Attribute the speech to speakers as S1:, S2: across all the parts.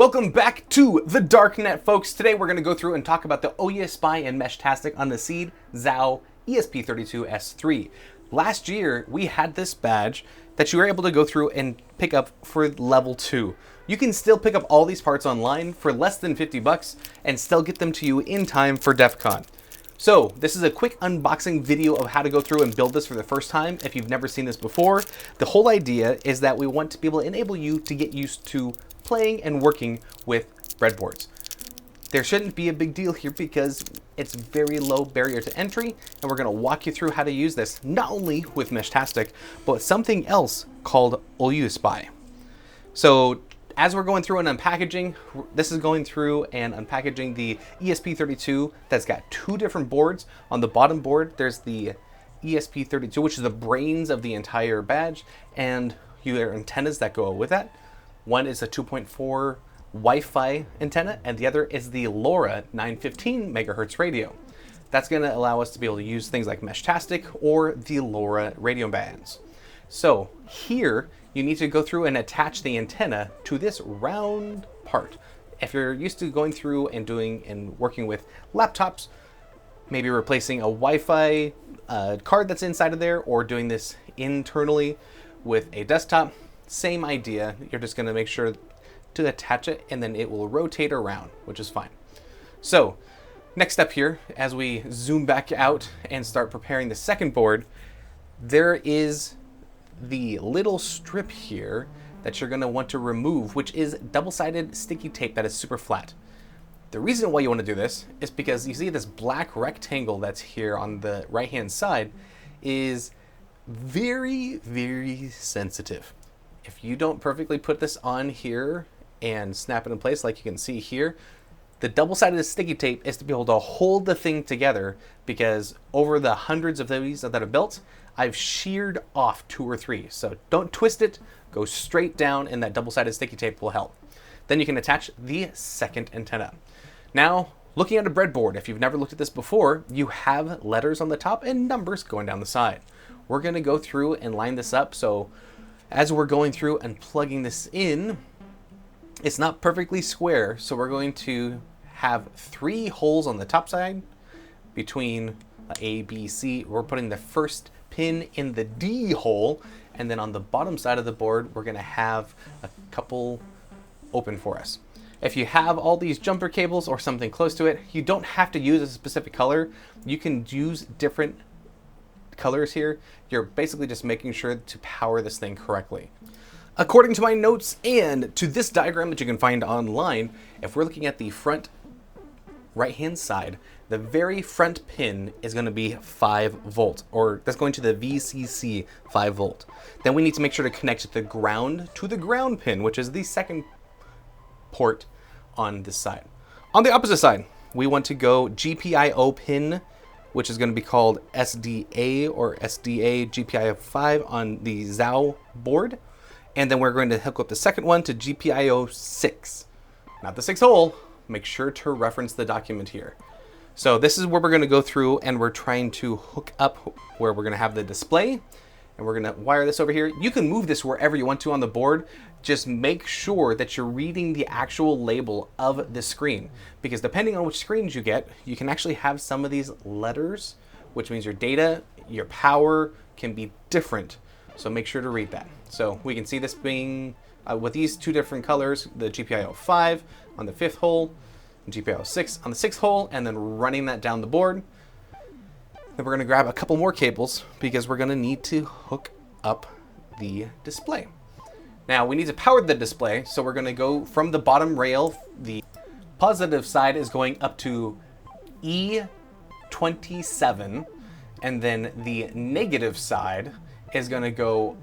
S1: Welcome back to the Darknet, folks. Today we're going to go through and talk about the OUSpy and Meshtastic on the XIAO ESP32S3. Last year, we had this badge that you were able to go through and pick up for level 2. You can still pick up all these parts online for less than 50 bucks and still get them to you in time for DEF CON. So this is a quick unboxing video of how to go through and build this for the first time if you've never seen this before. The whole idea is that we want to be able to enable you to get used to playing and working with breadboards. There shouldn't be a big deal here because it's very low barrier to entry, and we're going to walk you through how to use this not only with Meshtastic, but something else called OUSpy. So as we're going through and unpackaging, this is going through and unpackaging the ESP32 that's got two different boards. On the bottom board, there's the ESP32, which is the brains of the entire badge, and your antennas that go with that. One is a 2.4 Wi-Fi antenna, and the other is the LoRa 915 megahertz radio. That's going to allow us to be able to use things like Meshtastic or the LoRa radio bands. So here, you need to go through and attach the antenna to this round part. If you're used to going through and doing and working with laptops, maybe replacing a Wi-Fi card that's inside of there, or doing this internally with a desktop, same idea. You're just going to make sure to attach it, and then it will rotate around, which is fine. So next step here, as we zoom back out and start preparing the second board, there is the little strip here that you're going to want to remove, which is double-sided sticky tape that is super flat. The reason why you want to do this is because you see this black rectangle that's here on the right-hand side is very, very sensitive. If you don't perfectly put this on here and snap it in place like you can see here, the double-sided sticky tape is to be able to hold the thing together, because over the hundreds of these that I've built, I've sheared off 2 or 3. So don't twist it, go straight down, and that double-sided sticky tape will help. Then you can attach the second antenna. Now, looking at a breadboard, if you've never looked at this before, you have letters on the top and numbers going down the side. We're going to go through and line this up, so as we're going through and plugging this in, it's not perfectly square, so we're going to have 3 holes on the top side between A, B, C. We're putting the first pin in the D hole, and then on the bottom side of the board, we're going to have a couple open for us. If you have all these jumper cables or something close to it, you don't have to use a specific color. You can use different colors here. You're basically just making sure to power this thing correctly. According to my notes and to this diagram that you can find online, if we're looking at the front right-hand side, the very front pin is going to be 5 volt, or that's going to the VCC 5 volt. Then we need to make sure to connect the ground to the ground pin, which is the second port on this side. On the opposite side, we want to go GPIO pin, which is going to be called SDA or SDA GPIO 5 on the XIAO board. And then we're going to hook up the second one to GPIO 6. Not the 6 hole. Make sure to reference the document here. So this is where we're going to go through, and we're trying to hook up where we're going to have the display. And we're going to wire this over here. You can move this wherever you want to on the board. Just make sure that you're reading the actual label of the screen, because depending on which screens you get, you can actually have some of these letters, which means your data, your power can be different. So make sure to read that. So we can see this being with these 2 different colors, the GPIO 5 on the 5th hole, and GPIO 6 on the 6th hole, and then running that down the board. Then we're going to grab a couple more cables because we're going to need to hook up the display. Now we need to power the display, so we're going to go from the bottom rail. The positive side is going up to E27, and then the negative side is going to go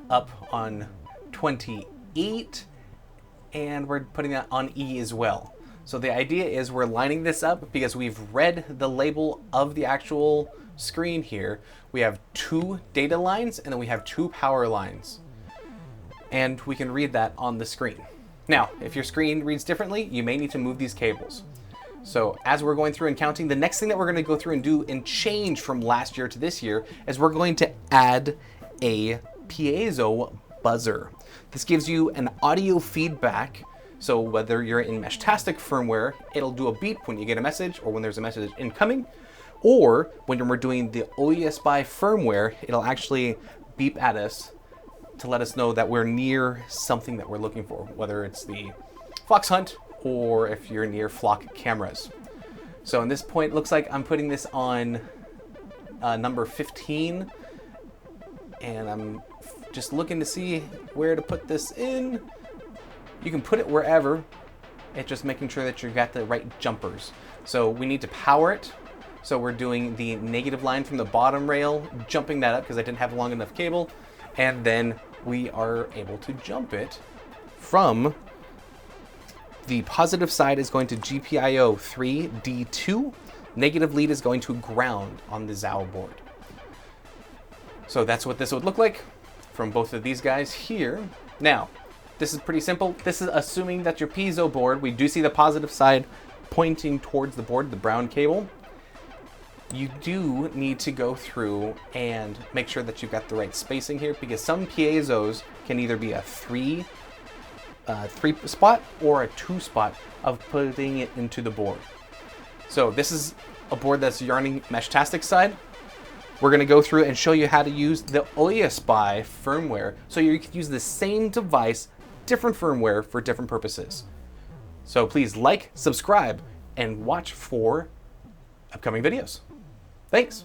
S1: up on 28, and we're putting that on E as well. So the idea is we're lining this up because we've read the label of the actual screen here. We have 2 data lines, and then we have 2 power lines. And we can read that on the screen. Now, if your screen reads differently, you may need to move these cables. So as we're going through and counting, the next thing that we're going to go through and do and change from last year to this year is we're going to add a piezo buzzer. This gives you an audio feedback So whether you're in Meshtastic firmware, it'll do a beep when you get a message or when there's a message incoming, or when we're doing the OES by firmware, it'll actually beep at us to let us know that we're near something that we're looking for, whether it's the fox hunt or if you're near flock cameras. So in this point, it looks like I'm putting this on number 15, and I'm just looking to see where to put this in. You can put it wherever. It's just making sure that you've got the right jumpers. So we need to power it. So we're doing the negative line from the bottom rail, jumping that up because I didn't have a long enough cable. And then we are able to jump it from the positive side is going to GPIO 3D2. Negative lead is going to ground on the XIAO board. So that's what this would look like from both of these guys here. Now, this is pretty simple. This is assuming that your piezo board, we do see the positive side pointing towards the board, the brown cable. You do need to go through and make sure that you've got the right spacing here, because some piezos can either be a three spot or a 2 spot of putting it into the board. So this is a board that's yarning Meshtastic side. We're going to go through and show you how to use the OES by firmware, so you can use the same device, different firmware for different purposes. So please like, subscribe, and watch for upcoming videos. Thanks.